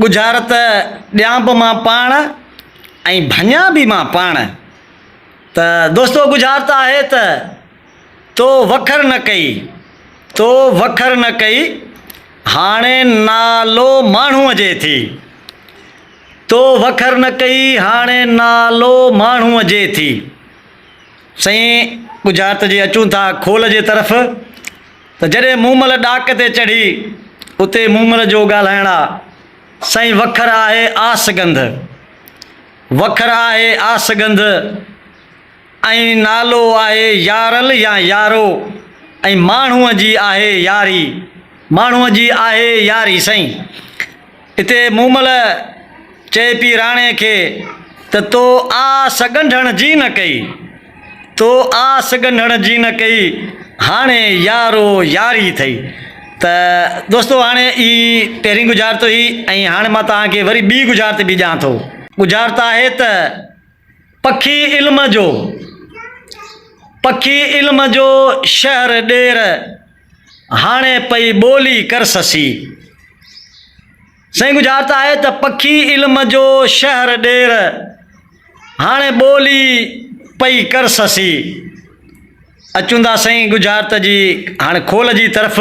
गुजारत ॾियां बि मां पाण ऐं भञा बि मां पाण। त दोस्तो गुजारत आहे त तो वखर न कई हाणे नालो माण्हूअ जे थी। तो वखर न कई हाणे नालो माण्हूअ जे थी। साईं गुजारत जे अचूं था खोल जे तरफ़। त जॾहिं मूमल ॾाक ते चढ़ी उते मूमल जो ॻाल्हाइण आहे। साईं वखर आहे आसगंध, वखर आहे आसगंध ऐं नालो आहे यारल या यारो ऐं माण्हूअ जी आहे यारी, माण्हूअ जी आहे यारी। साईं हिते मूमल चए पई राणे खे त तो आस ॻंढण जी न कई, तो आस ॻंढण जी न कई हाणे यारो यारी अथई। त दोस्तो हाणे ई पहिरीं गुजारत हुई ऐं हाणे मां तव्हांखे वरी ॿी गुजारत बि ॾियां थो। गुजारत आहे त पखी इल्म जो शहर ॾेर हाणे पई ॿोली कर ससी। साईं गुजारत आहे त पखी इल्म जो शहर ॾेर हाणे ॿोली पई कर ससी। अचूं था साईं गुजारत जी हाणे खोल जी तरफ़।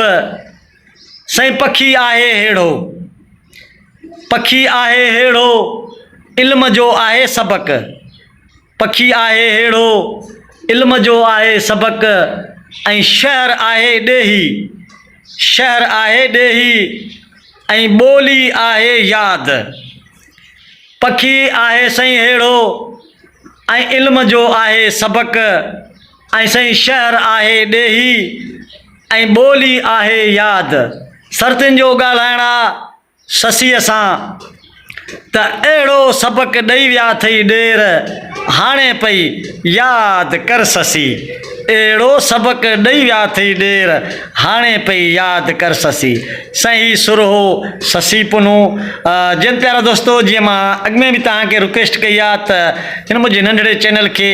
साईं पखी आहे हेड़ो, पखी आहे हेड़ो इल्म जो आहे सबक, पखी आहे हेड़ो इल्म जो आहे सबक ऐं शहर आहे ॾेही, शहर आहे ॾेही ऐं ॿोली आहे यादि। पखी आहे साईं हेड़ो ऐं इल्म जो आहे सबक ऐं साईं शहर आहे ॾेही ऐं ॿोली आहे यादि। सर्तियुनि जो ॻाल्हाइण आहे ससीअ सां त अहिड़ो सबक ॾेई विया अथई ॾेर हाणे पई यादि कर ससी। अहिड़ो सबक ॾेई विया अथई ॾेर हाणे पई यादि कर ससी। साईं सुर हो ससी पुनू। जिन प्यारा दोस्तो जीअं मां अॻ में बि तव्हांखे रिक्वेस्ट कई आहे त हिन मुंहिंजे नंढड़े चैनल खे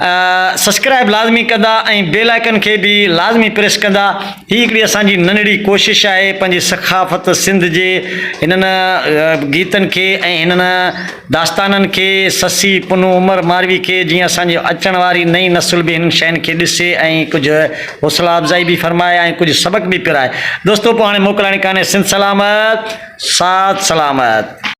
सब्सक्राइब लाज़मी कंदा ऐं बेल आइकन खे बि लाज़मी प्रेस कंदा। हीअ हिकिड़ी असांजी नंढड़ी कोशिशि आहे पंहिंजी सखाफ़त सिंध जे हिननि गीतनि खे ऐं हिननि दास्ताननि खे ससी पुनू उमर मारवी खे जीअं असांजी अचण वारी नई नसुल बि हिन शयुनि खे ॾिसे ऐं कुझु हौसला अफ़ज़ाई बि फरमाए ऐं कुझु सबक बि पिराए। दोस्तो पोइ हाणे मोकिलाइणी कान्हे। सिंध सलामत, साथ सलामत।